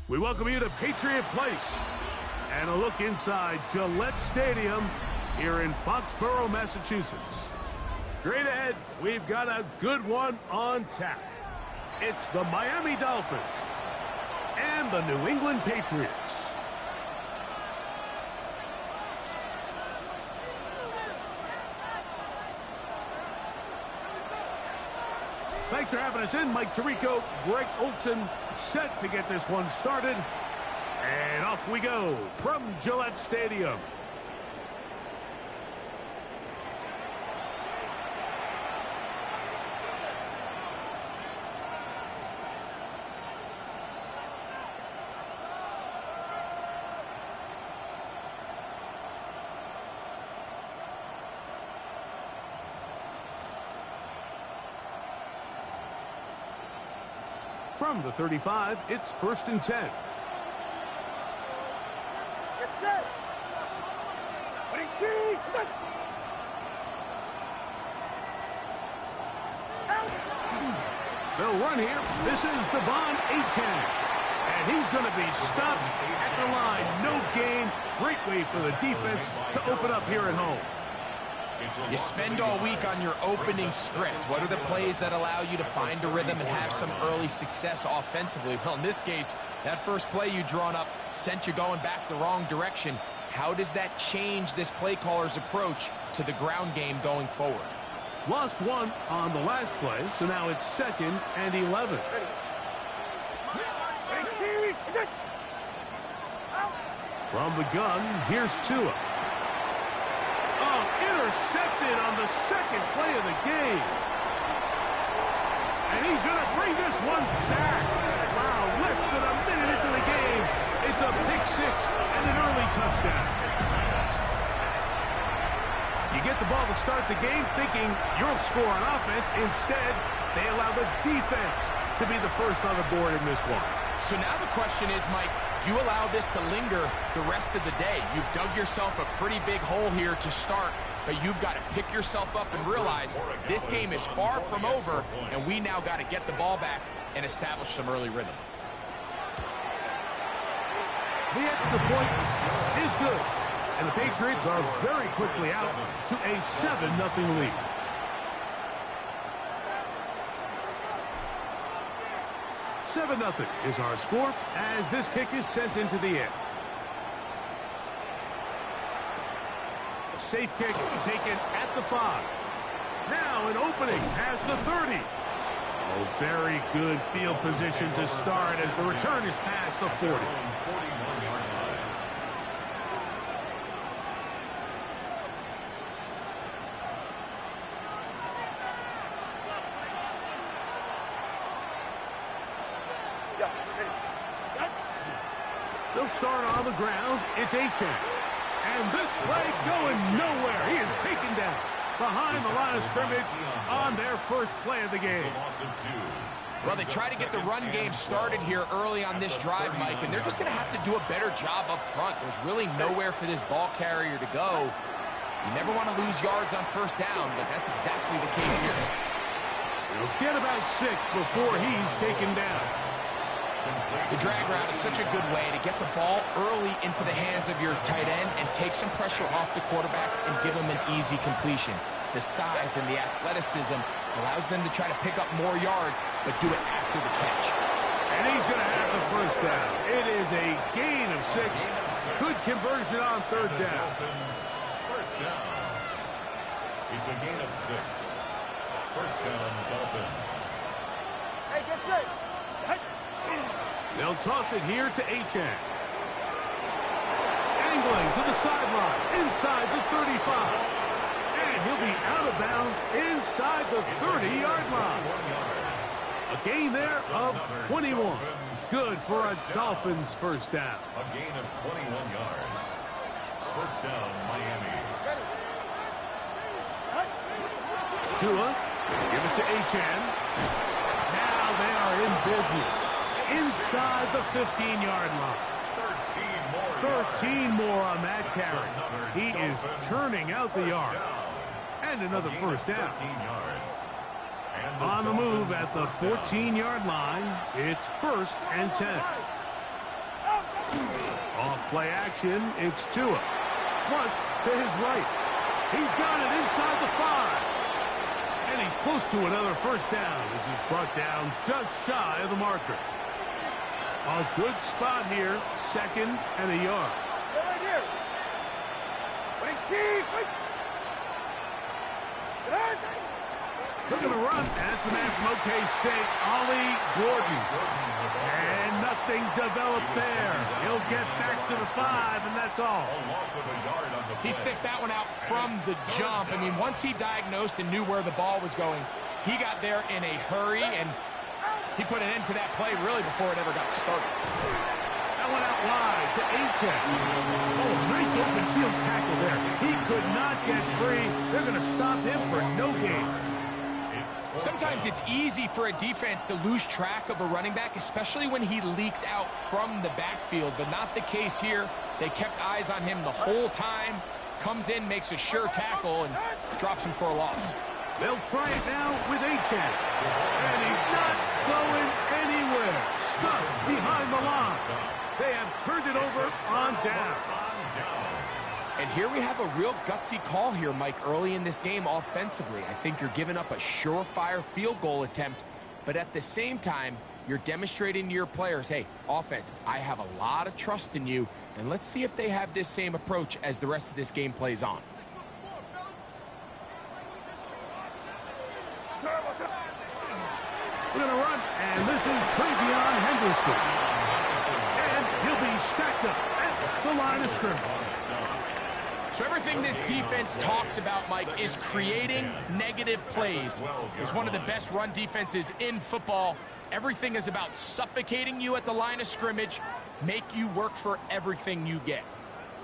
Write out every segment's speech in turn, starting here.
We welcome you to Patriot Place and a look inside Gillette Stadium here in Foxborough, Massachusetts. Straight ahead, we've got a good one on tap. It's the Miami Dolphins and the New England Patriots. Thanks for having us in. Mike Tirico, Greg Olson, set to get this one started. And off we go from Gillette Stadium. From the 35, it's 1st and 10. Get set. Ready, team. They'll run here. This is Devon Achane. And he's going to be stopped at the line. No gain. Great way for the defense to open up here at home. You spend all week on your opening script. What are the plays that allow you to find a rhythm and have some early success offensively? Well, in this case, that first play you drawn up sent you going back the wrong direction. How does that change this play caller's approach to the ground game going forward? Lost one on the last play, so now it's 2nd and 11. From the gun, here's Tua. Intercepted on the 2nd play of the game. And he's going to bring this one back. Wow, less than a minute into the game. It's a pick six and an early touchdown. You get the ball to start the game thinking you'll score on offense. Instead, they allow the defense to be the first on the board in this one. So now the question is, Mike, do you allow this to linger the rest of the day? You've dug yourself a pretty big hole here to start, but you've got to pick yourself up and realize this game is far from over, and we now got to get the ball back and establish some early rhythm. The extra point is good, and the Patriots are very quickly out to a 7-0 lead. $7-0 is our score as this kick is sent into the air. A safe kick taken at the 5. Now an opening past the 30. Oh, very good field position to start as the return is past the 40. They'll start on the ground. It's Achane. And this play going nowhere. He is taken down behind the line of scrimmage on their first play of the game. Well, they try to get the run game started here early on this drive, Mike, and they're just going to have to do a better job up front. There's really nowhere for this ball carrier to go. You never want to lose yards on first down, but that's exactly the case here. He'll get about 6 before he's taken down. The drag route is such a good way to get the ball early into the hands of your tight end and take some pressure off the quarterback and give him an easy completion. The size and the athleticism allows them to try to pick up more yards, but do it after the catch. And he's going to have the first down. It is a gain of 6. Good conversion on 3rd down. First down. It's a gain of 6. First down, Dolphins. Hey, get set. They'll toss it here to Achane. Angling to the sideline, inside the 35. And he'll be out of bounds inside the 30-yard line. A gain there of 21. Good for a Dolphins first down. A gain of 21 yards. First down, Miami. Tua, give it to Achane. Now they are in business. Inside the 15-yard line. 13 more on that carry. He is churning out the yards. And another first down. On the move at the 14-yard line, it's 1st and 10. Off play action, it's Tua. Flush to his right. He's got it inside the 5. And he's close to another first down as he's brought down just shy of the marker. A good spot here, 2nd and a yard. Get right here. Wait, team. Wait. Get on. Looking to run. That's the man from OK State, Ollie Gordon. And nothing developed there. He'll get back to the 5, and that's all. He sniffed that one out from the jump. I mean, once he diagnosed and knew where the ball was going, he got there in a hurry, and he put an end to that play really before it ever got started. That went out wide to Achek. Oh, nice open field tackle there. He could not get free. They're going to stop him for no gain. Sometimes it's easy for a defense to lose track of a running back, especially when he leaks out from the backfield, but not the case here. They kept eyes on him the whole time. Comes in, makes a sure tackle, and drops him for a loss. They'll try it now with Achek. And he's not going anywhere. Stuck behind the line. They have turned it over on down. And here we have a real gutsy call here, Mike, early in this game offensively. I think you're giving up a surefire field goal attempt, but at the same time, you're demonstrating to your players, hey, offense, I have a lot of trust in you, and let's see if they have this same approach as the rest of this game plays on. We're going to run, and this is Travion Henderson. And he'll be stacked up at the line of scrimmage. So everything this defense talks about, Mike, is creating negative plays. It's one of the best run defenses in football. Everything is about suffocating you at the line of scrimmage, make you work for everything you get.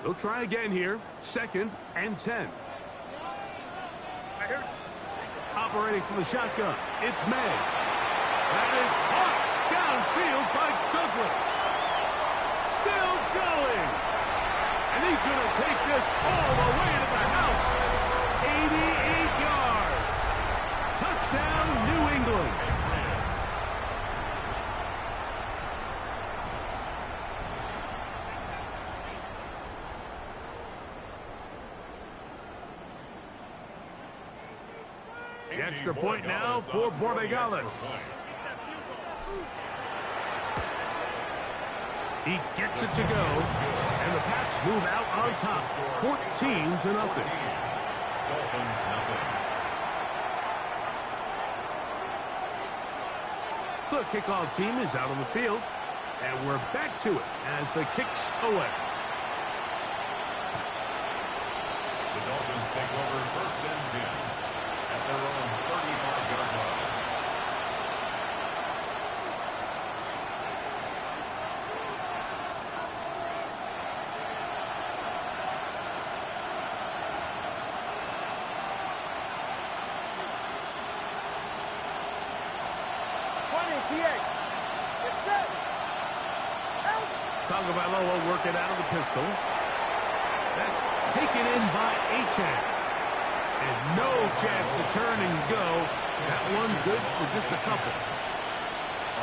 They'll try again here, 2nd and 10. Operating from the shotgun, it's May. That is caught downfield by Douglas. Still going. And he's going to take this all the way to the house. 88 yards. Touchdown, New England. The extra point now for Borregales. He gets it to go, and the Pats move out on top, 14-0. The kickoff team is out on the field, and we're back to it as the kick's away. The Dolphins take over 1st and 10 at their own 35-yard line. Tagovailoa working out of the pistol. That's taken in by Achek. And no chance to turn and go. That one good for just a couple.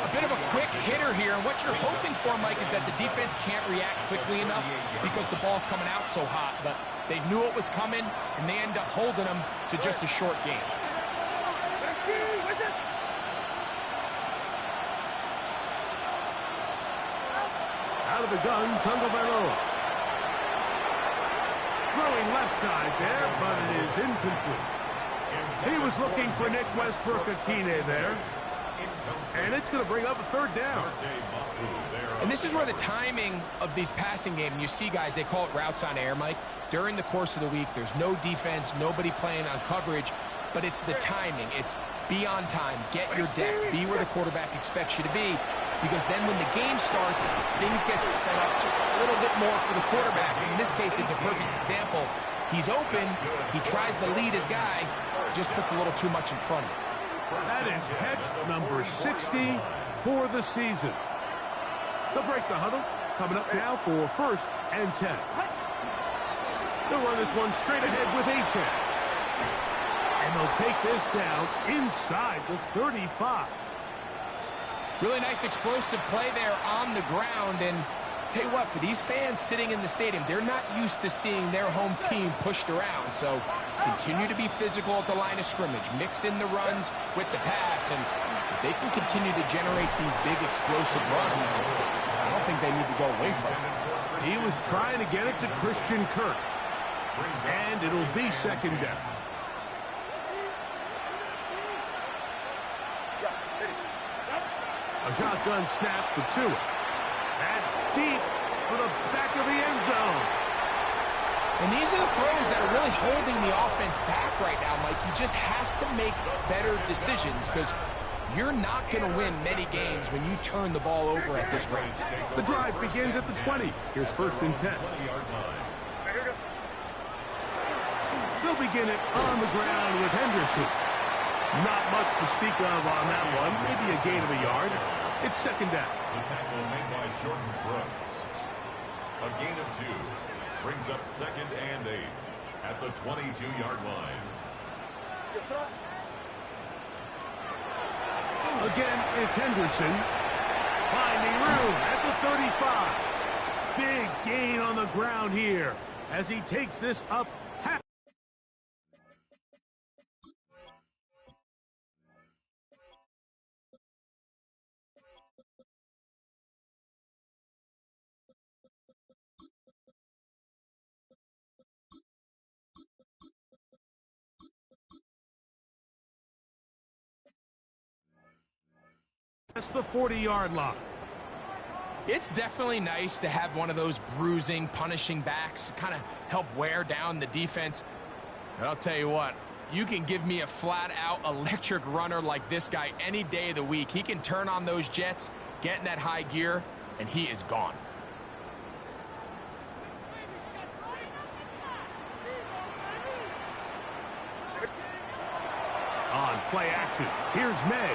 A bit of a quick hitter here, and what you're hoping for, Mike, is that the defense can't react quickly enough because the ball's coming out so hot. But they knew it was coming, and they end up holding them to just a short game. Out of the gun, Tagovailoa. Throwing left side there, but it is incomplete. He was looking for Nick Westbrook-Akine there. And it's going to bring up a 3rd down. And this is where the timing of these passing games, you see guys, they call it routes on air, Mike. During the course of the week, there's no defense, nobody playing on coverage, but it's the timing. It's be on time, get your depth, be where the quarterback expects you to be, because then when the game starts, things get sped up just a little bit more for the quarterback. And in this case, it's a perfect example. He's open, he tries to lead his guy, just puts a little too much in front of him. That is catch number 60 for the season. They'll break the huddle. Coming up now for 1st and 10. They'll run this one straight ahead with Achek. And they'll take this down inside the 35. Really nice explosive play there on the ground, and Tell you what, for these fans sitting in the stadium, they're not used to seeing their home team pushed around. So continue to be physical at the line of scrimmage. Mix in the runs with the pass. And if they can continue to generate these big explosive runs, I don't think they need to go away from it. He was trying to get it to Christian Kirk. And it'll be second down. A shotgun snap for Tua. That's deep for the back of the end zone. And these are the throws that are really holding the offense back right now, Mike. He just has to make better decisions because you're not going to win many games when you turn the ball over at this rate. The drive begins at the 20. Here's first and 10. They'll begin it on the ground with Henderson. Not much to speak of on that one. Maybe a gain of a yard. It's second down. The tackle made by Jordan Brooks. A gain of 2 brings up second and 8 at the 22-yard line. Again, it's Henderson. Finding room at the 35. Big gain on the ground here as he takes this up half. That's the 40-yard line. It's definitely nice to have one of those bruising, punishing backs to kind of help wear down the defense. But I'll tell you what, you can give me a flat-out electric runner like this guy any day of the week. He can turn on those jets, get in that high gear, and he is gone. On play action, here's May.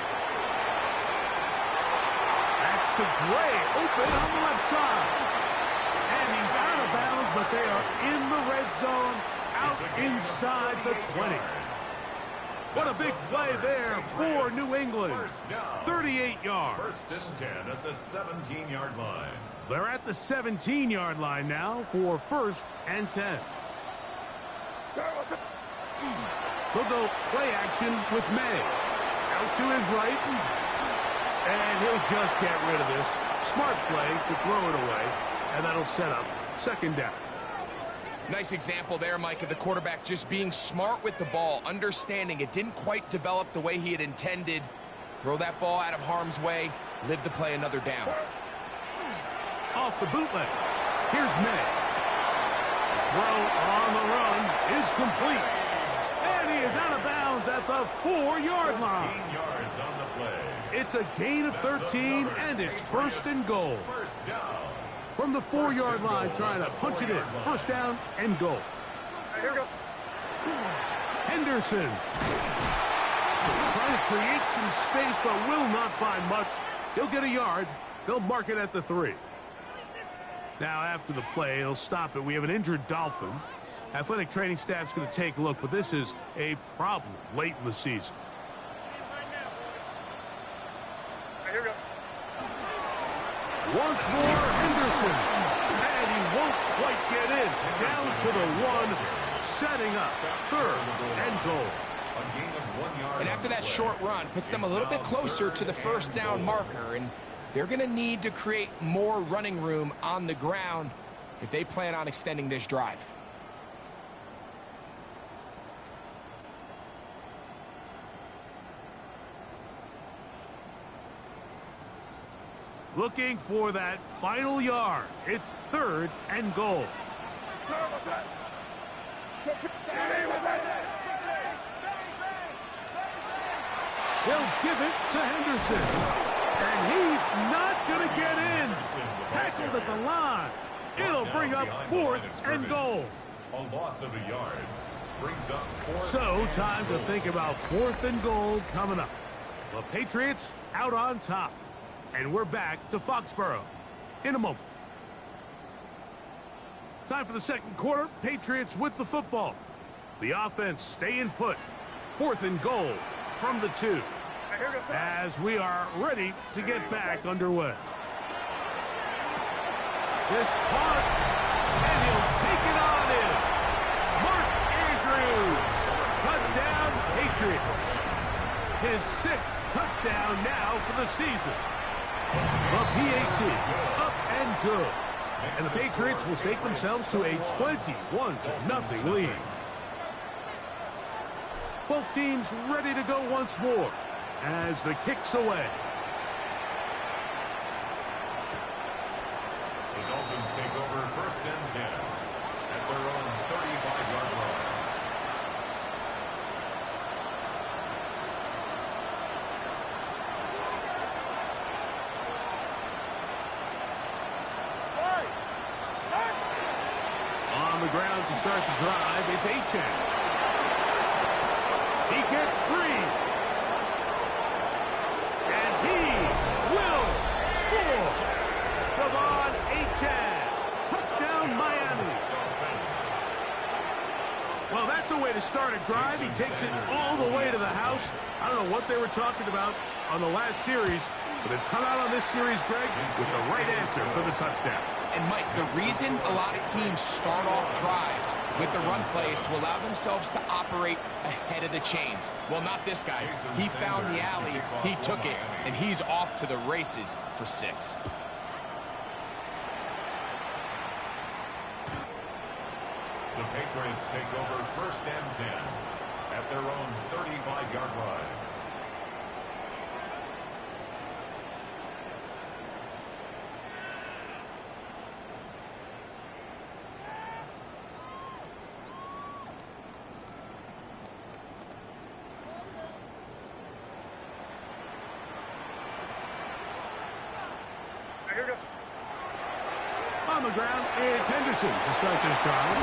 To Gray, open on the left side. And he's out of bounds, but they are in the red zone, out inside the 20. What a big play there for New England. 38 yards. First and 10 at the 17-yard line. They're at the 17-yard line now for first and 10. They'll go play action with May. Out to his right. And he'll just get rid of this. Smart play to throw it away. And that'll set up second down. Nice example there, Mike, of the quarterback just being smart with the ball, understanding it didn't quite develop the way he had intended. Throw that ball out of harm's way, live to play another down. Off the bootleg. Here's May. Throw on the run is complete. And he is out of bounds at the 4-yard line. 13 yards on the play. It's a gain of 13, and it's first and goal. First down. From the 4-yard line, trying to punch it in. First down and goal. Here goes. Henderson. Trying to create some space, but will not find much. He'll get a yard. They'll mark it at the 3. Now, after the play, he'll stop it. We have an injured Dolphin. Athletic training staff's going to take a look, but this is a problem late in the season. Here goes. Once more, Henderson. And he won't quite get in. Down to the 1, setting up third and goal. A gain of 1 yard. And after that short run, puts them a little bit closer to the first down marker. And they're going to need to create more running room on the ground if they plan on extending this drive. Looking for that final yard. It's third and goal. They'll give it to Henderson. And he's not going to get in. Tackled at the line. It'll bring up fourth and goal. A loss of a yard brings up fourth. So, time to think about fourth and goal coming up. The Patriots out on top. And we're back to Foxborough in a moment. Time for the second quarter. Patriots with the football. The offense staying put. Fourth and goal from the 2. As we are ready to get back underway. This caught, and he'll take it on in. Mark Andrews. Touchdown, Patriots. His 6th touchdown now for the season. The PAT, up and good. And the Patriots will stake themselves to a 21-0 lead. Both teams ready to go once more as the kick's away. The Dolphins take over 1st and 10 at their own 35-yard line. On the ground to start the drive, it's Achane. He gets free. And he will score. Devon Achane. Touchdown, Miami. Well, that's a way to start a drive. He takes it all the way to the house. I don't know what they were talking about on the last series, but they've come out on this series, Greg, with the right answer for the touchdown. And, Mike, the reason a lot of teams start off drives with the run plays to allow themselves to operate ahead of the chains. Well, not this guy. He found the alley, he took it, and he's off to the races for 6. The Patriots take over 1st and 10 at their own 35-yard line. On the ground, it's Henderson to start this drive.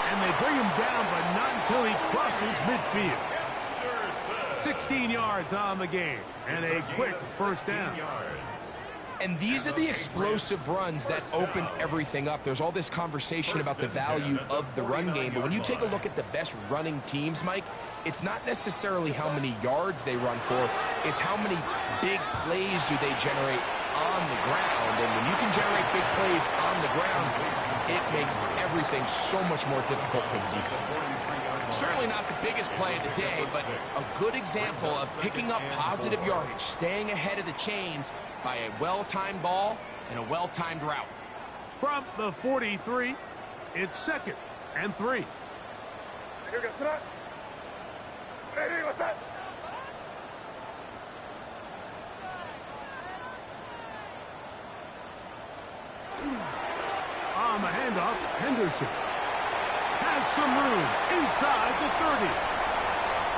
And they bring him down, but not until he crosses midfield. 16 yards on the game. And a quick 1st down. And these are the explosive runs that open everything up. There's all this conversation about the value of the run game, but when you take a look at the best running teams, Mike, it's not necessarily how many yards they run for, it's how many big plays do they generate on the ground. And when you can generate big plays on the ground, it makes everything so much more difficult for the defense. Certainly not the biggest play of the day, but a good example of picking up positive yardage, staying ahead of the chains by a well-timed ball and a well-timed route. From the 43, it's 2nd and 3. On the handoff, Henderson has some room inside the 30.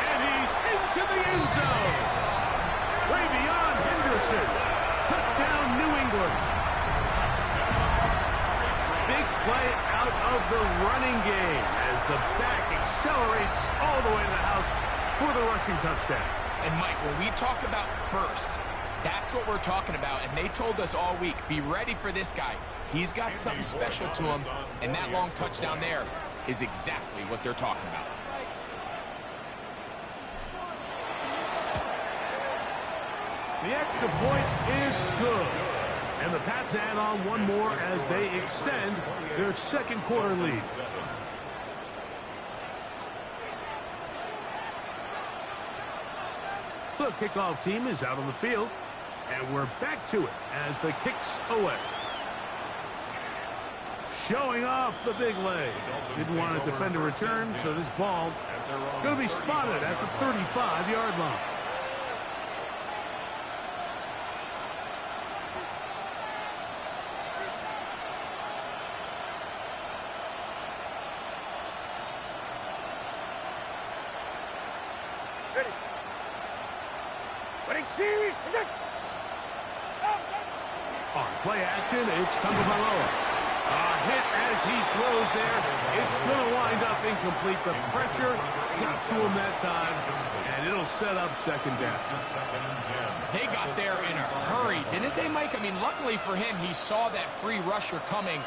And he's into the end zone. Way beyond Henderson. Touchdown, New England. Big play out of the running game as the back accelerates all the way to the house for the rushing touchdown. And, Mike, when we talk about burst, that's what we're talking about. And they told us all week, be ready for this guy. He's got something special to him, and that long touchdown there is exactly what they're talking about. The extra point is good. And the Pats add on one more as they extend their 2nd quarter lead. The kickoff team is out on the field, and we're back to it as the kick's away. Showing off the big leg. Didn't want to defend a return, so this ball going to be spotted at the 35-yard line. On play action, it's Tagovailoa. Hit as he throws there. It's going to wind up incomplete. The pressure got to him that time, and it'll set up 2nd down. They got there in a hurry, didn't they, Mike? I mean, luckily for him, he saw that free rusher coming,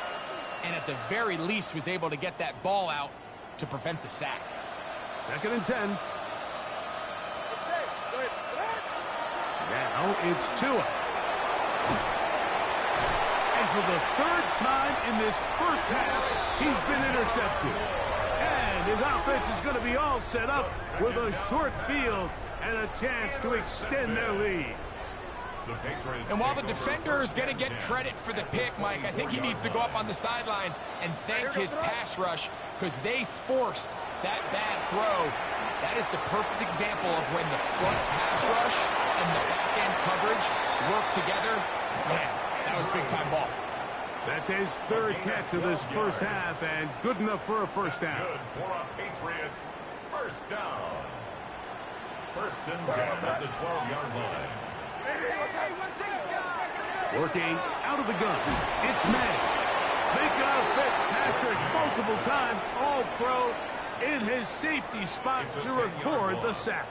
and at the very least was able to get that ball out to prevent the sack. 2nd and 10. Now it's Tua. And for the third time in this first half, he's been intercepted. And his offense is going to be all set up with a short field and a chance to extend their lead. And while the defender is going to get credit for the pick, Mike, I think he needs to go up on the sideline and thank his pass rush because they forced that bad throw. That is the perfect example of when the front pass rush and the back-end coverage work together. Man, that was big-time ball. That's his third catch of this first half, and good enough for a first down. Good for a Patriots first down. First and 10 at the 12-yard line. Working out of the gun, it's May. Making out Fitzpatrick multiple times, all pro in his safety spot to record the sack.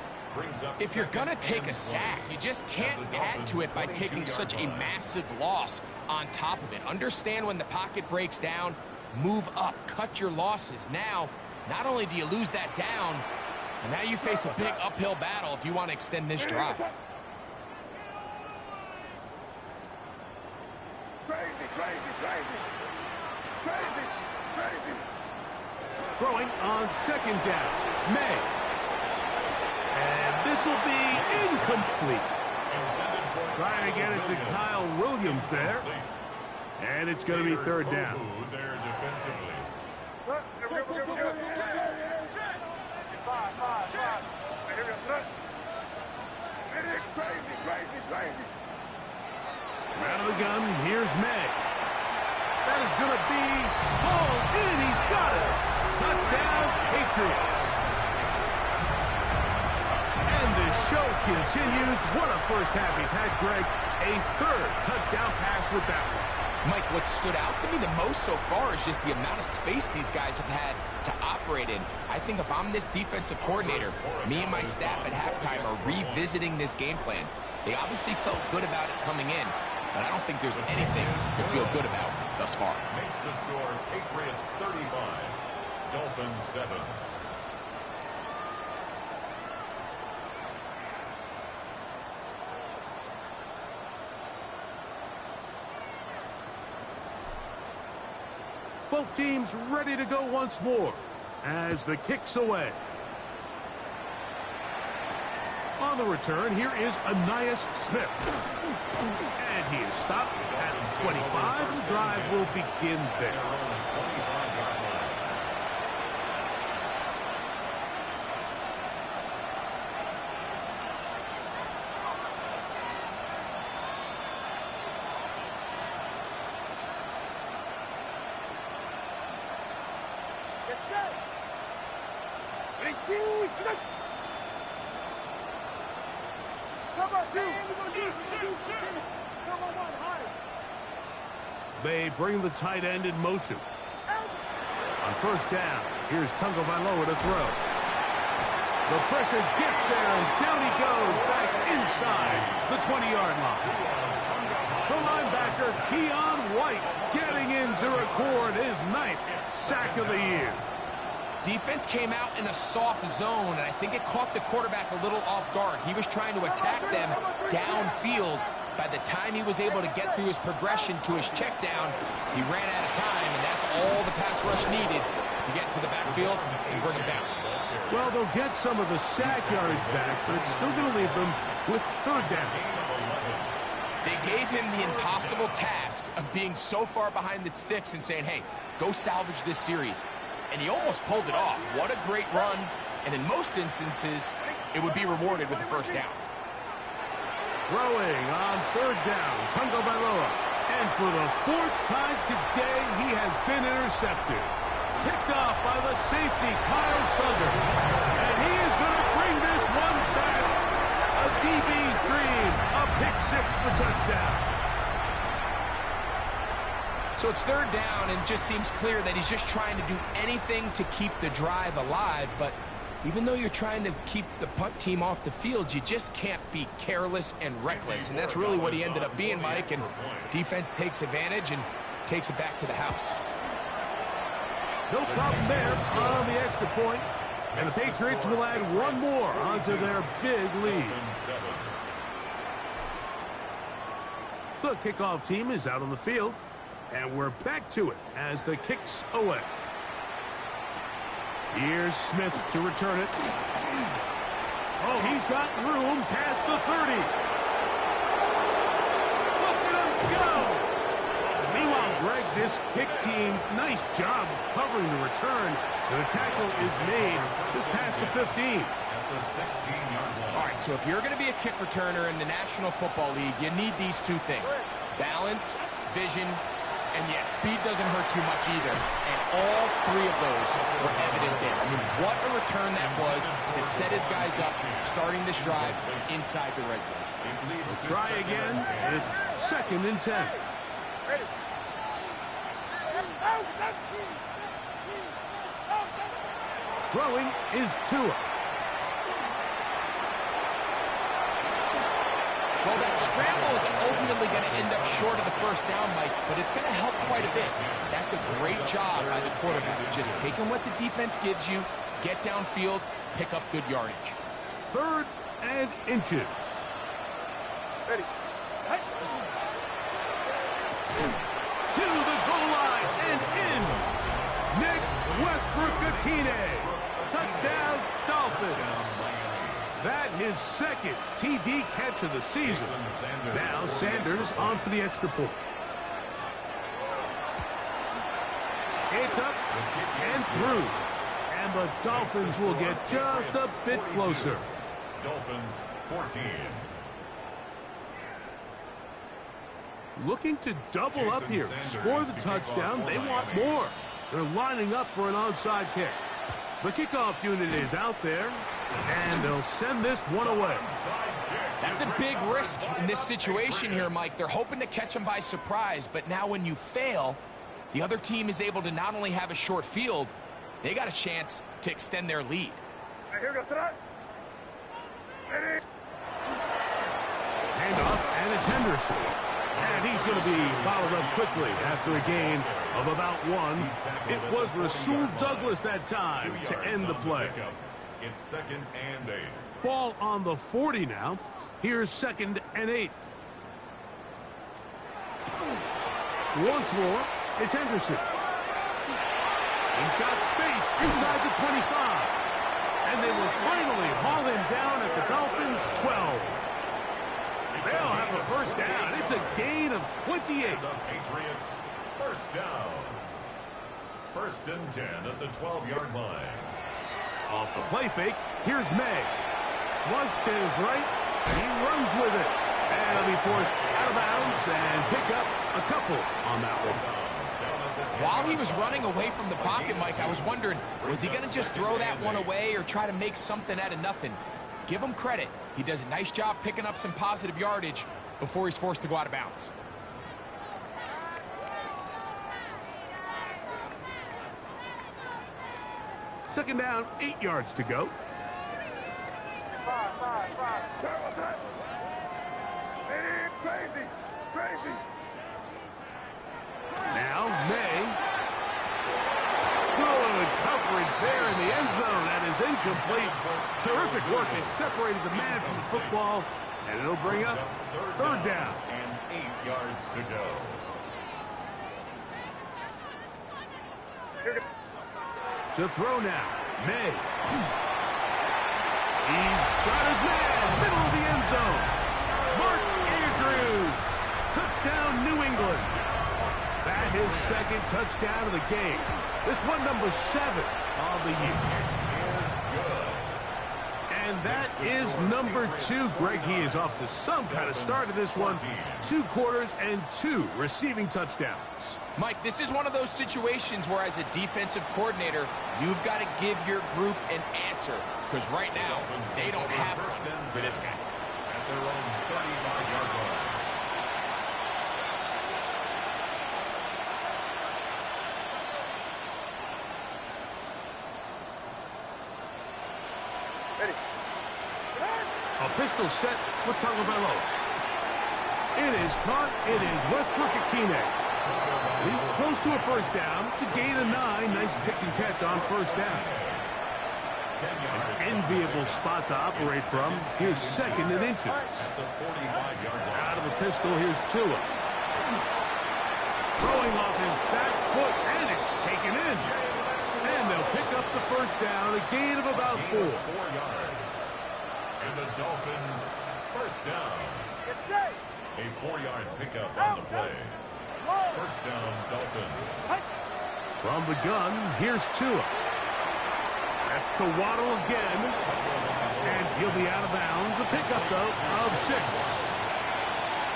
If you're going to take a sack, you just can't add to it by taking such a massive loss on top of it. Understand when the pocket breaks down, move up, cut your losses. Now, not only do you lose that down, and now you face a big uphill battle if you want to extend this drive. Throwing on second down, May. And this will be incomplete. Trying to get it to Kyle Williams there. And it's going to be third down. Out of the gun, here's May. That is going to be hauled in. He's got it. Touchdown, Patriots. And the show continues. What a first half he's had, Greg. A third touchdown pass with that one. Mike, what stood out to me the most so far is just the amount of space these guys have had to operate in. I think if I'm this defensive coordinator, me and my staff at halftime are revisiting this game plan. They obviously felt good about it coming in, but I don't think there's anything to feel good about thus far. Makes the score Patriots 35, Dolphins 7. Both teams ready to go once more as the kick's away. On the return, here is Ainias Smith. And he is stopped at 25. The drive will begin there. They bring the tight end in motion. On first down, here's Tagovailoa to throw. The pressure gets there, and down he goes back inside the 20-yard line. The linebacker, Keon White, getting in to record his 9th sack of the year. Defense came out in a soft zone, and I think it caught the quarterback a little off guard. He was trying to attack them downfield. By the time he was able to get through his progression to his check down, he ran out of time, and that's all the pass rush needed to get to the backfield and bring him down. Well, they'll get some of the sack yardage back, but it's still going to leave them with third down. They gave him the impossible task of being so far behind the sticks and saying, hey, go salvage this series. And he almost pulled it off. What a great run. And in most instances, it would be rewarded with the first down. Throwing on third down, Tagovailoa. And for the fourth time today, he has been intercepted. Picked off by the safety, Kyle Duggar. And he is going to bring this one back. A DB's dream. A pick six for touchdown. So it's third down, and it just seems clear that he's just trying to do anything to keep the drive alive. But even though you're trying to keep the punt team off the field, you just can't be careless and reckless. And that's really what he ended up being, Mike. And defense takes advantage and takes it back to the house. No problem there on the extra point. And the Patriots will add one more onto their big lead. The kickoff team is out on the field. And we're back to it as the kick's away. Here's Smith to return it. Oh, he's got room past the 30. Look at him go! Meanwhile, Greg, this kick team, nice job of covering the return. And the tackle is made just past the 15. At the 16-yard line. All right, so if you're going to be a kick returner in the National Football League, you need these two things. Balance, vision, and yes, speed doesn't hurt too much either. And all three of those were evident there. I mean, what a return that was to set his guys up, starting this drive inside the red zone. We'll try again. It's 2nd and 10. Ready. Throwing is Tua. Well, that scramble is ultimately going to end up short of the first down, Mike, but it's going to help quite a bit. That's a great job by the quarterback. Just taking what the defense gives you, get downfield, pick up good yardage. 3rd and inches. Ready. To the goal line and in. Nick Westbrook-Akine. Touchdown, Dolphins. That his 2nd TD catch of the season. Now Sanders on for the extra point. It's up and through. And the Dolphins will get just a bit closer. Dolphins 14. Looking to double up here. Score the touchdown. They want more. They're lining up for an onside kick. The kickoff unit is out there, and they'll send this one away. That's a big risk in this situation here, Mike. They're hoping to catch them by surprise, but now when you fail, the other team is able to not only have a short field, they got a chance to extend their lead. Right, here we go. Sit up. Ready. Handoff, and it's Henderson. And he's going to be followed up quickly after a gain of about 1. It was Rasul Douglas that time to end the play. It's 2nd and 8. Ball on the 40 now. Here's 2nd and 8. Once more, it's Henderson. He's got space inside the 25. And they will finally haul him down at the Dolphins' 12. They'll have a first down. It's a gain of 28. The Patriots, first down. 1st and 10 at the 12-yard line. Off the play fake, here's May. Flush to his right, he runs with it. And he'll be forced out of bounds and pick up a couple on that one. While he was running away from the pocket, Mike, I was wondering, was he going to just throw that one away or try to make something out of nothing? Give him credit. He does a nice job picking up some positive yardage before he's forced to go out of bounds. Second down, 8 yards to go. 5. Turn time. Ready. Crazy. Now May. Good coverage there in the end zone. That is incomplete. Terrific work. They separated the man from the football, and it'll bring up 3rd down. And 8 yards to go. To throw now, May. He's got his man, middle of the end zone. Mark Andrews. Touchdown, New England. That his 2nd touchdown of the game. This one, number 7 of the year. And that is number 2. Greg, he is off to some kind of start in this one. 2 quarters and 2 receiving touchdowns. Mike, this is one of those situations where as a defensive coordinator, you've got to give your group an answer. Because right now, they don't have it for this guy. At their own 35-yard line. Ready. A pistol set with Tagovailoa. It is caught. It is Westbrook-Akine. He's close to a first down to gain a 9. Nice pitch and catch on first down. An enviable spot to operate from. Here's 2nd and inches. At the 45-yard line. Out of the pistol, here's Tua. Throwing off his back foot, and it's taken in. And they'll pick up the first down, a gain of about 4. 4 yards. And the Dolphins, first down. Get set. A 4-yard pickup on the play. First down, Dolphins. From the gun, here's Tua. That's to Waddle again. And he'll be out of bounds. A pickup, though, of 6.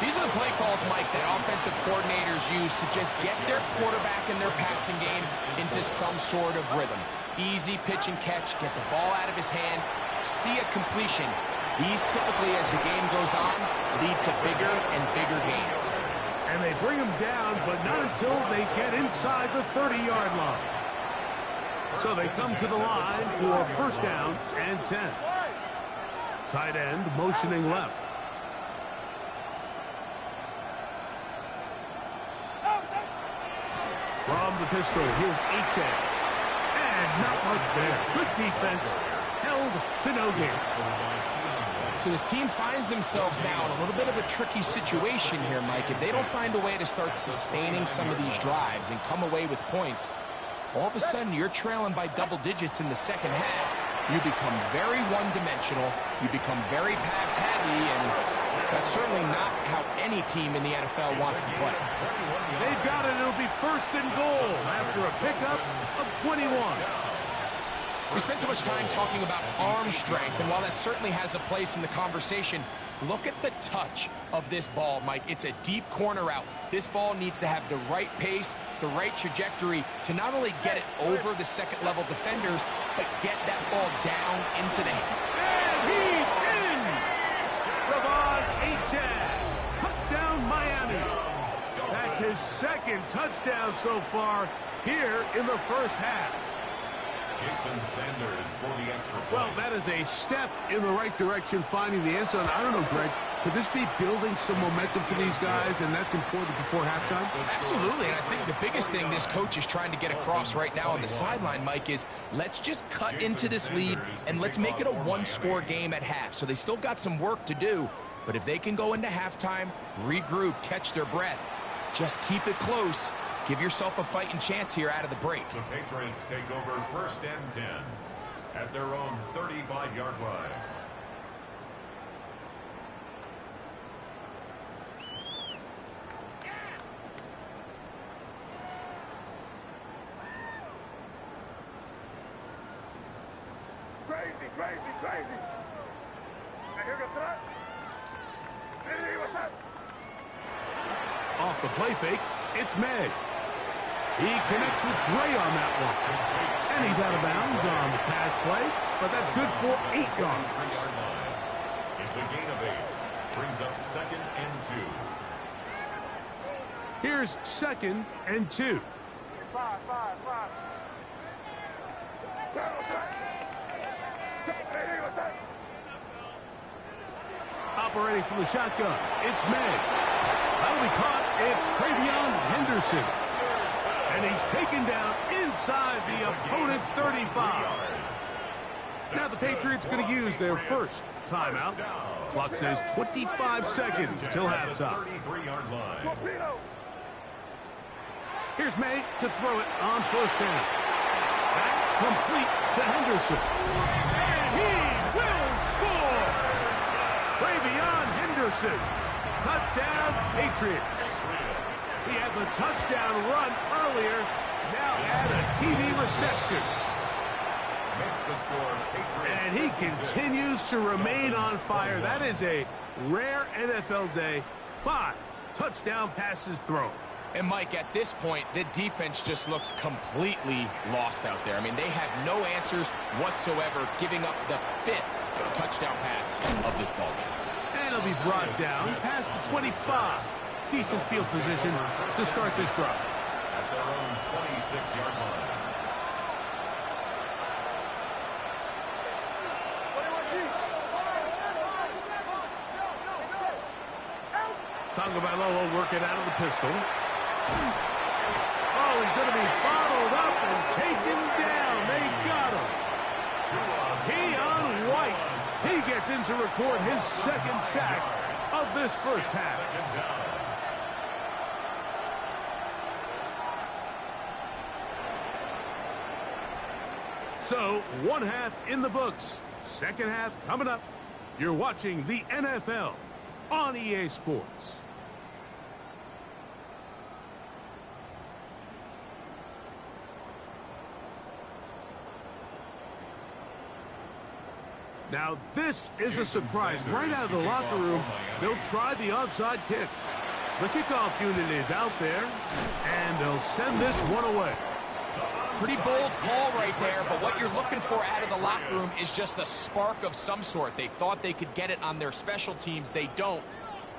These are the play calls, Mike, that offensive coordinators use to just get their quarterback and their passing game into some sort of rhythm. Easy pitch and catch, get the ball out of his hand, see a completion. These typically, as the game goes on, lead to bigger and bigger gains. And they bring him down, but not until they get inside the 30-yard line. So they come to the line for first down and 10. Tight end motioning left. From the pistol, here's Achan. And not much there. Good defense. Held to no gain. So this team finds themselves now in a little bit of a tricky situation here, Mike. If they don't find a way to start sustaining some of these drives and come away with points, all of a sudden you're trailing by double digits in the second half. You become very one-dimensional. You become very pass-heavy, and that's certainly not how any team in the NFL wants to play. They've got it. It'll be first and goal after a pickup of 21. We spent so much time talking about arm strength, and while that certainly has a place in the conversation, look at the touch of this ball, Mike. It's a deep corner out. This ball needs to have the right pace, the right trajectory to not only get it over the second-level defenders, but get that ball down into the... And he's in! Devon Achan. Touchdown, Miami. That's his second touchdown so far here in the first half. Jason Sanders for the extra point. Well, that is a step in the right direction, finding the end zone. I don't know, Greg, could this be building some momentum for these guys, and that's important before halftime? Absolutely, and I think the biggest thing this coach is trying to get across right now on the sideline, Mike, is let's just cut into this lead, and let's make it a one-score game at half. So they still got some work to do, but if they can go into halftime, regroup, catch their breath, just keep it close. Give yourself a fighting chance here out of the break. The Patriots take over first and 10 at their own 35-yard line. Crazy. Now here goes that. Hey, what's that? Off the play fake, it's May. He connects with Gray on that one. And he's out of bounds on the pass play, but that's good for 8 yards. It's a gain of 8. Brings up second and 2. Here's second and 2. Five. Hey, what's that? Operating from the shotgun, it's May. That'll be caught. It's Travion Henderson. And he's taken down inside the opponent's 35. Now the Patriots going to use their first timeout. Clock says 25 seconds till halftime. 33-yard line. Here's May to throw it on first down. Back complete to Henderson. And he will score! Travion Henderson. Touchdown, Patriots. He had the touchdown run earlier. Now add a TV reception. Makes the score, Patriots. And he 56. continues to remain on fire. That is a rare NFL day. 5 touchdown passes thrown. And, Mike, at this point, the defense just looks completely lost out there. I mean, they have no answers whatsoever, giving up the 5th touchdown pass of this ballgame. And he'll be brought down past the 25. Decent field position to start this drive. At their own 26-yard line. Tagovailoa working out of the pistol. Oh, he's going to be bottled up and taken down. They got him. Keon White. He gets in to record his second sack of this first half. So, one half in the books. Second half coming up. You're watching the NFL on EA Sports. Now, this is a surprise. Right out of the locker room, they'll try the onside kick. The kickoff unit is out there, and they'll send this one away. Pretty bold call right there, but what you're looking for out of the locker room is just a spark of some sort. They thought they could get it on their special teams. They don't.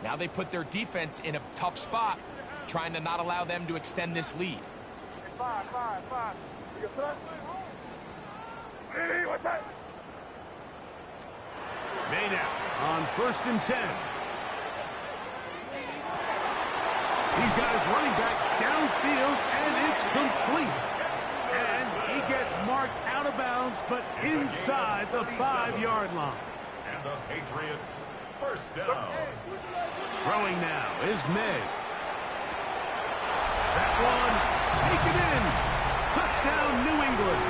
Now they put their defense in a tough spot, trying to not allow them to extend this lead. Five. You got hey, what's that? Made out on 1st and 10. He's got his running back downfield, and it's complete. And he gets marked out of bounds, but inside the 5-yard line. And the Patriots first down. Throwing now is May. That one taken in. Touchdown, New England.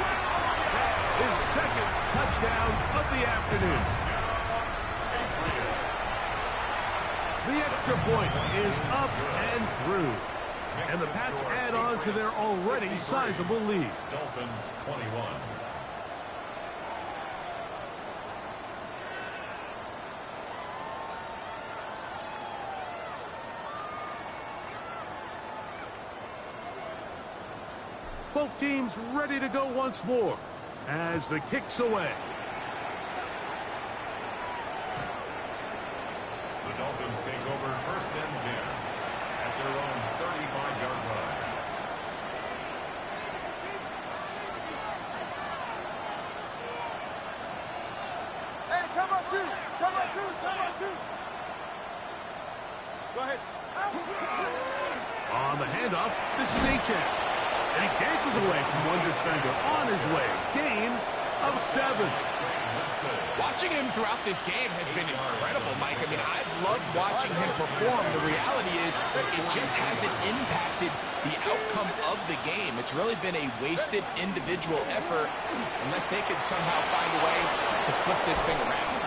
That is second touchdown of the afternoon. The extra point is up and through. And the Pats add on to their already sizable lead. Dolphins 21. Both teams ready to go once more as the kick's away. The Dolphins take over 1st and 10 at their own 35-yard line. Hey, come on, two. Go ahead. On the handoff, this is H.M. And he dances away from one defender on his way. Gain of 7. Watching him throughout this game has been incredible, Mike. I mean, I've loved watching him perform. The reality is it just hasn't impacted the outcome of the game. It's really been a wasted individual effort unless they could somehow find a way to flip this thing around.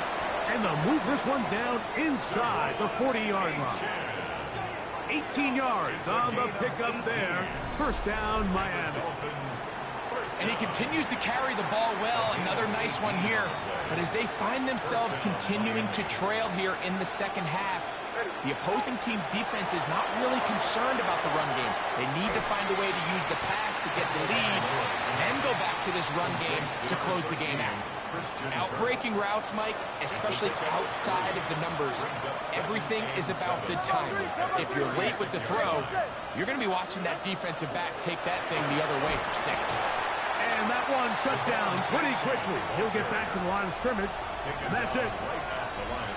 And they'll move this one down inside the 40-yard line. 18 yards on the pickup there. First down, Miami. And he continues to carry the ball well. Another nice one here. But as they find themselves continuing to trail here in the second half, the opposing team's defense is not really concerned about the run game. They need to find a way to use the pass to get the lead and then go back to this run game to close the game out. Outbreaking routes, Mike, especially outside of the numbers, everything is about the timing. If you're late with the throw, you're going to be watching that defensive back take that thing the other way for 6. And that one shut down pretty quickly. He'll get back to the line of scrimmage, and that's it.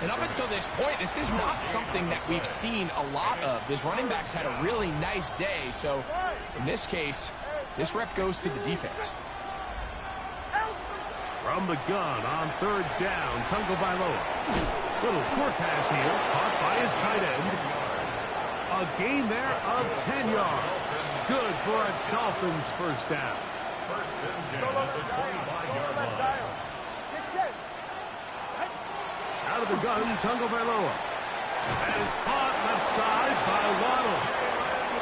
And up until this point, this is not something that we've seen a lot of. His running backs had a really nice day, so in this case, this rep goes to the defense. From the gun on 3rd down, Tungo Bailoa. Little short pass here, caught by his tight end. A gain there of 10 yards. Good for a Dolphins first down. 1st and 10 at the 25-yard line. Out of the gun, Tungo Bailoa. That is caught left side by Waddle.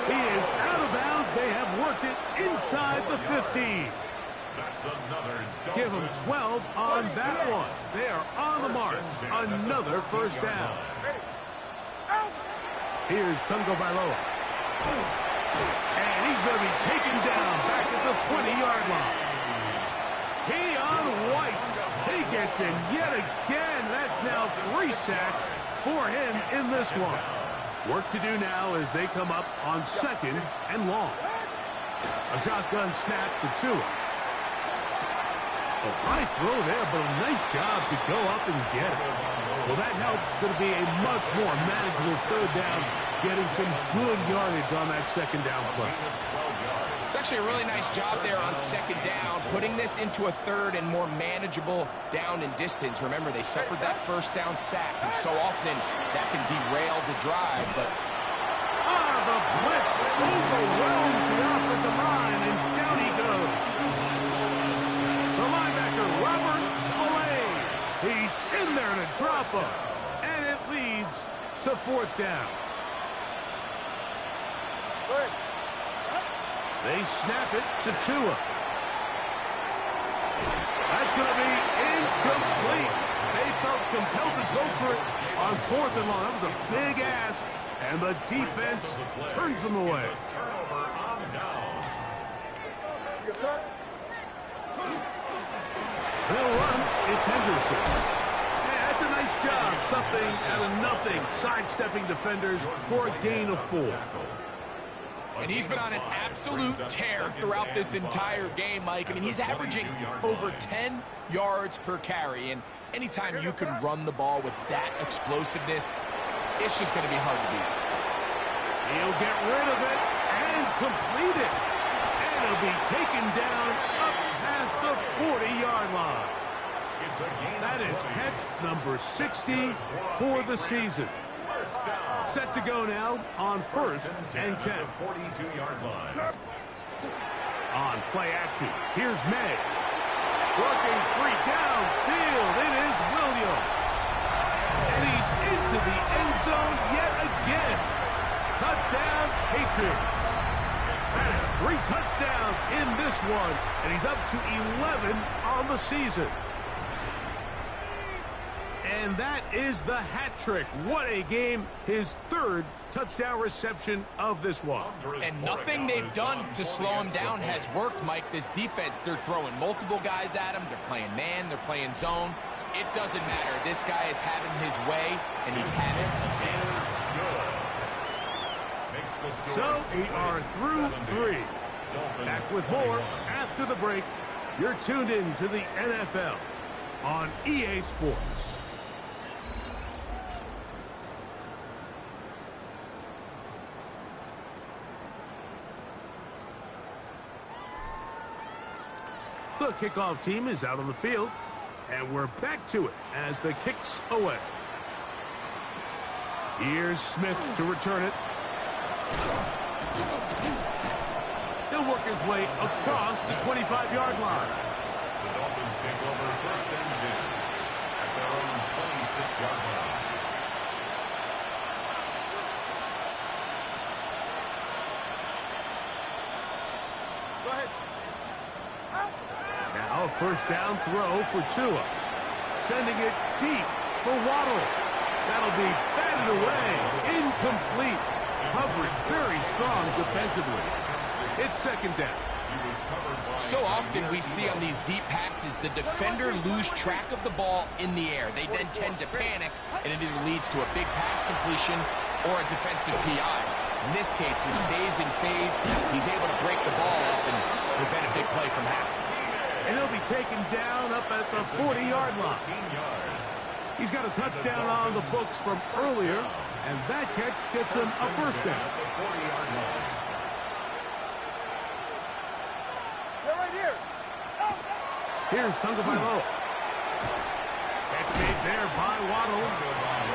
He is out of bounds. They have worked it inside the 15. That's another Give them 12 on that one. They are on the march. Another first down. Here's Tungo Bailoa. And he's going to be taken down back at the 20-yard line. Keon White. He gets in yet again. That's now 3 sacks for him in this one. Work to do now as they come up on 2nd and long. A shotgun snap for Tua. A high throw there, but a nice job to go up and get it. Well, that helps. It's going to be a much more manageable 3rd down, getting some good yardage on that 2nd down play. It's actually a really nice job there on 2nd down, putting this into a 3rd and more manageable down and distance. Remember, they suffered that 1st down sack, and so often that can derail the drive. But the blitz overwhelms the offensive line, and down he goes. The line there and a drop-up. And it leads to fourth down. They snap it to Tua. That's going to be incomplete. They felt compelled to go for it on fourth and long. That was a big ask, and the defense turns them away. Turnover on downs. They'll run. It's Henderson. Yeah, that's a nice job. Something out of nothing. Sidestepping defenders for a gain of 4. And he's been on an absolute tear throughout this entire game, Mike. I mean, he's averaging over 10 yards per carry. And anytime you can run the ball with that explosiveness, it's just going to be hard to beat. He'll get rid of it and complete it. And it'll be taken down up past the 40-yard line. That is catch number 60 for the season. Set to go now on first and 10. 42-yard line. On play action, here's May. Working free downfield, it is Williams. And he's into the end zone yet again. Touchdown, Patriots. That is 3 touchdowns in this one, and he's up to 11 on the season. And that is the hat trick. What a game. His 3rd touchdown reception of this one. And nothing they've done to slow him down has worked, Mike. This defense, they're throwing multiple guys at him. They're playing man. They're playing zone. It doesn't matter. This guy is having his way, and he's having a game. So we are through 3. Back with more after the break. You're tuned in to the NFL on EA Sports. The kickoff team is out on the field, and we're back to it as the kick's away. Here's Smith to return it. He'll work his way across the 25-yard line. The Dolphins take over first and 10 at their own 26-yard line. Go ahead. Now a first down throw for Tua. Sending it deep for Waddle. That'll be batted away. Incomplete. Coverage very strong defensively. It's second down. So often we see on these deep passes, the defender lose track of the ball in the air. They then tend to panic, and it either leads to a big pass completion or a defensive PI. In this case, he stays in phase. He's able to break the ball up and prevent a big play from happening. And he'll be taken down up at the 40-yard line. He's got a touchdown on the books from earlier, and that catch gets him a first down. They're right here. Here's Tagovailoa. Catch made there by Waddle.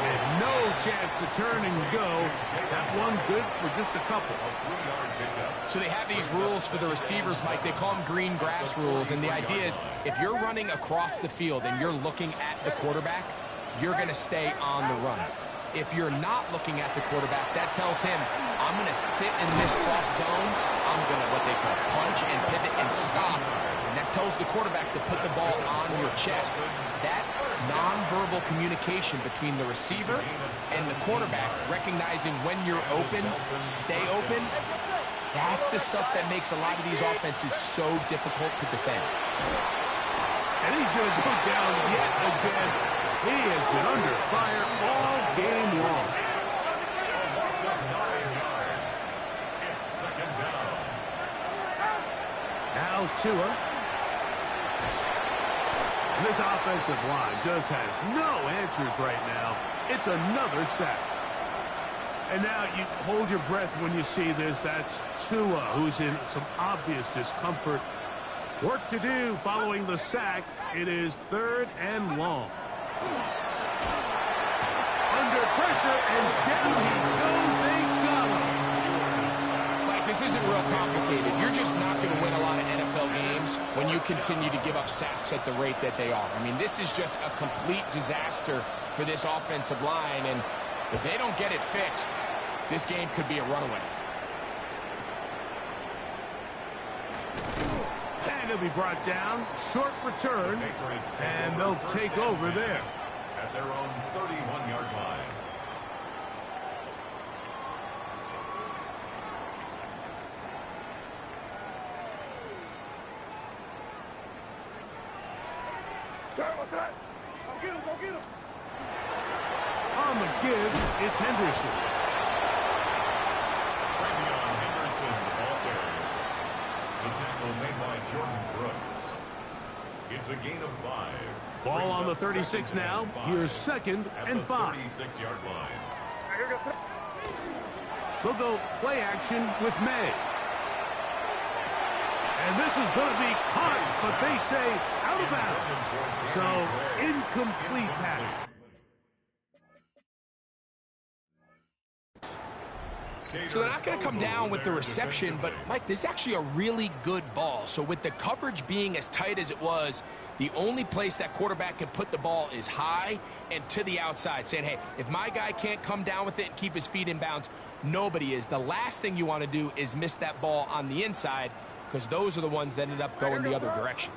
And no chance to turn and go. That one good for just a couple. So they have these rules for the receivers, Mike. They call them green grass rules. And the idea is if you're running across the field and you're looking at the quarterback, you're going to stay on the run. If you're not looking at the quarterback, that tells him, I'm going to sit in this soft zone. I'm going to, what they call, punch and pivot and stop. And that tells the quarterback to put the ball on your chest. That nonverbal communication between the receiver and the quarterback, recognizing when you're open, stay open, that's the stuff that makes a lot of these offenses so difficult to defend. And he's going to go down yet again. He has been under fire all game long. It's second down. Now Tua. And this offensive line just has no answers right now. It's another sack. And now you hold your breath when you see this. That's Tua, who's in some obvious discomfort. Work to do following the sack. It is third and long. Under pressure, and down he goes. They got him. Like, this isn't real complicated. You're just not going to win a lot of NFL games when you continue to give up sacks at the rate that they are. I mean, this is just a complete disaster for this offensive line, and if they don't get it fixed, this game could be a runaway. And he'll be brought down. Short return, and they'll take over there. At their own 31-yard line. What's that? Go get him, go get him. On the give, it's Henderson. Travion Henderson, the ball carrier. The tackle made by Jordan Brooks. It's a gain of 5. Ball on the 36 now. Here's 2nd and 5. 36-yard line. Here goes. They'll go play action with May. And this is going to be caught, but they say out of bounds. So, incomplete pass. So they're not going to come down with the reception, but, Mike, this is actually a really good ball. So with the coverage being as tight as it was, the only place that quarterback can put the ball is high and to the outside, saying, hey, if my guy can't come down with it and keep his feet in bounds, nobody is. The last thing you want to do is miss that ball on the inside, because those are the ones that ended up going the other direction.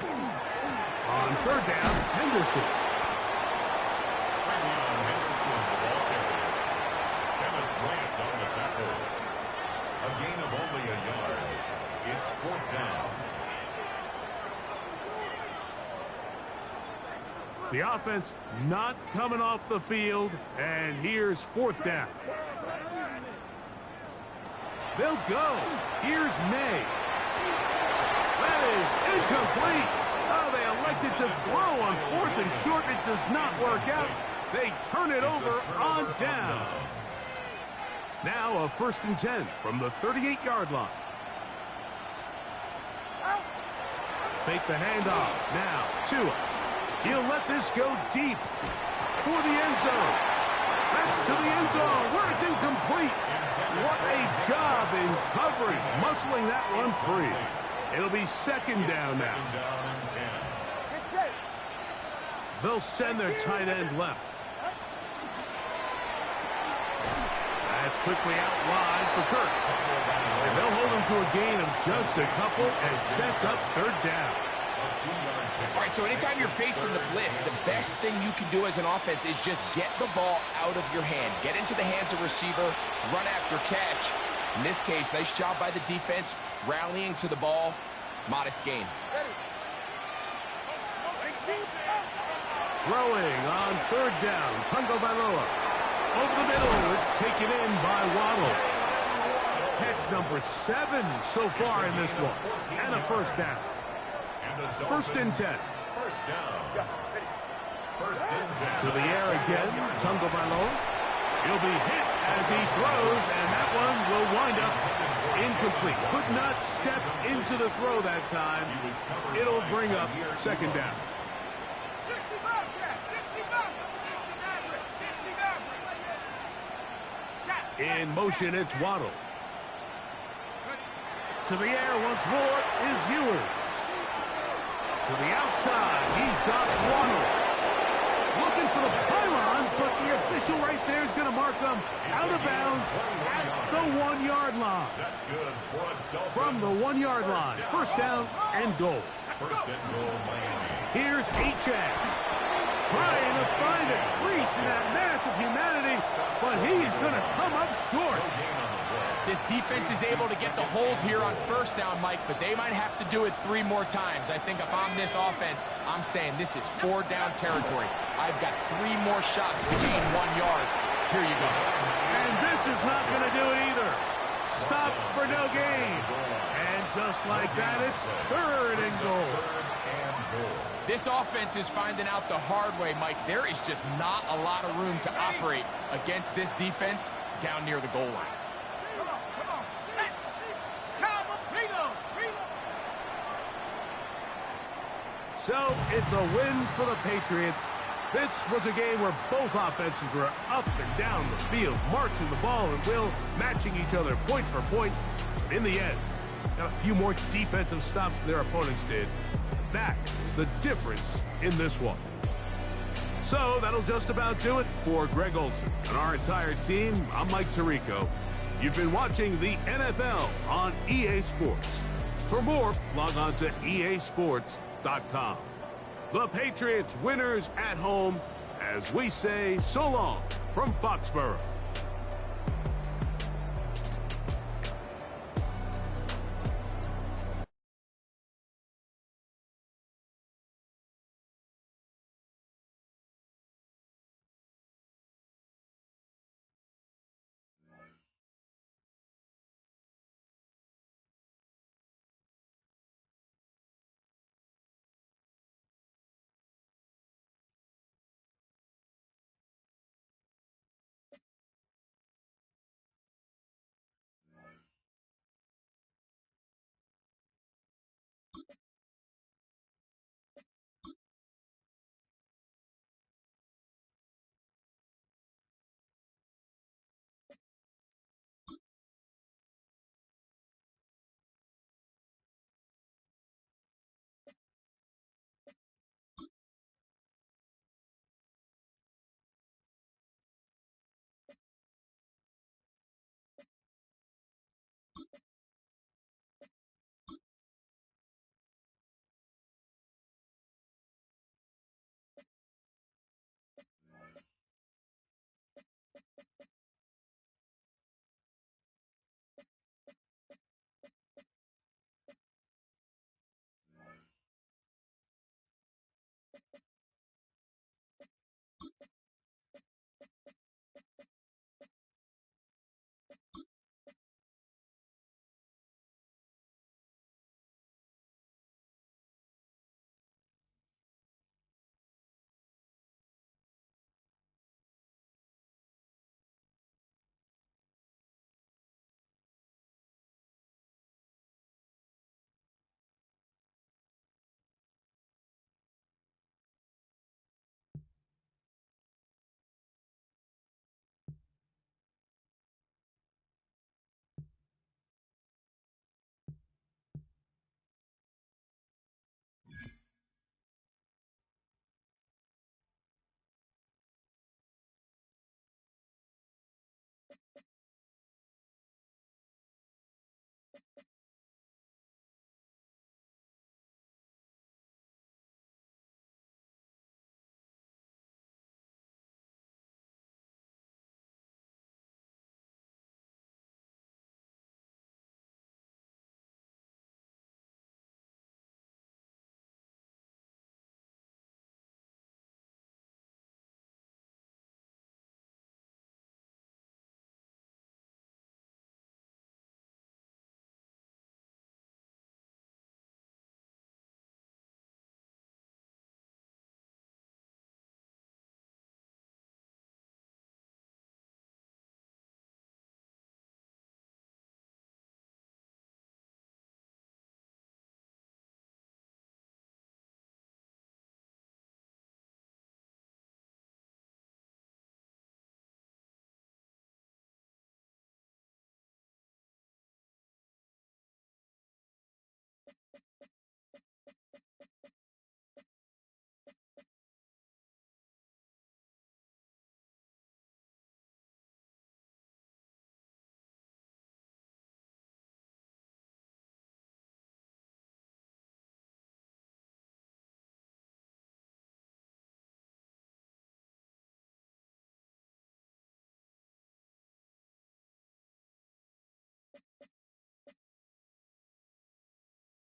On 3rd down, Henderson. Travion Henderson, the ball carrier. Kenneth Grant on the tackle. A gain of only a yard. It's 4th down. The offense not coming off the field, and here's 4th down. They'll go. Here's May. That is incomplete. Oh, they elected to throw on 4th and short. It does not work out. They turn it over on down. Now a 1st and 10 from the 38-yard line. Fake the handoff. Now, Tua. He'll let this go deep for the end zone. That's to the end zone where it's incomplete. What a job in coverage, muscling that one free. It'll be 2nd down now. They'll send their tight end left. That's quickly out wide for Kirk. And they'll hold him to a gain of just a couple and sets up 3rd down. All right, so anytime you're facing the blitz, the best thing you can do as an offense is just get the ball out of your hand. Get into the hands of receiver, run after catch. In this case, nice job by the defense, rallying to the ball. Modest gain. Throwing on 3rd down, Tungo Bailoa. Over the middle, it's taken in by Waddle. Catch number 7 so far in this one. And a 1st down. 1st and 10. 1st down. 1st and 10. To the air again, Tungo Bailoa. He'll be hit as he throws, and that one will wind up incomplete. Could not step into the throw that time. It'll bring up 2nd down. 65, 65. In motion, it's Waddle. To the air once more is Ewers. To the outside, he's got Waddle. Looking for the pylon, but the official right there is going to mark them out of bounds at the 1-yard line. That's good for a Dolphins. From the 1-yard line, 1st down and goal. 1st and goal, Miami. Here's Achane. Trying to find a crease in that mass of humanity, but he's going to come up short. This defense is able to get the hold here on 1st down, Mike, but they might have to do it 3 more times. I think if I'm this offense, I'm saying this is 4 down territory. I've got 3 more shots to gain 1 yard. Here you go. And this is not going to do it either. Stop for no gain. And just like that, it's 3rd and goal. This offense is finding out the hard way, Mike. There is just not a lot of room to operate against this defense down near the goal line. So it's a win for the Patriots. This was a game where both offenses were up and down the field, marching the ball and will, matching each other point for point. But in the end, got a few more defensive stops than their opponents did. That is the difference in this one. So that'll just about do it for Greg Olson and our entire team. I'm Mike Tirico. You've been watching the NFL on EA Sports. For more, log on to easports.com. The Patriots winners at home as we say so long from Foxborough.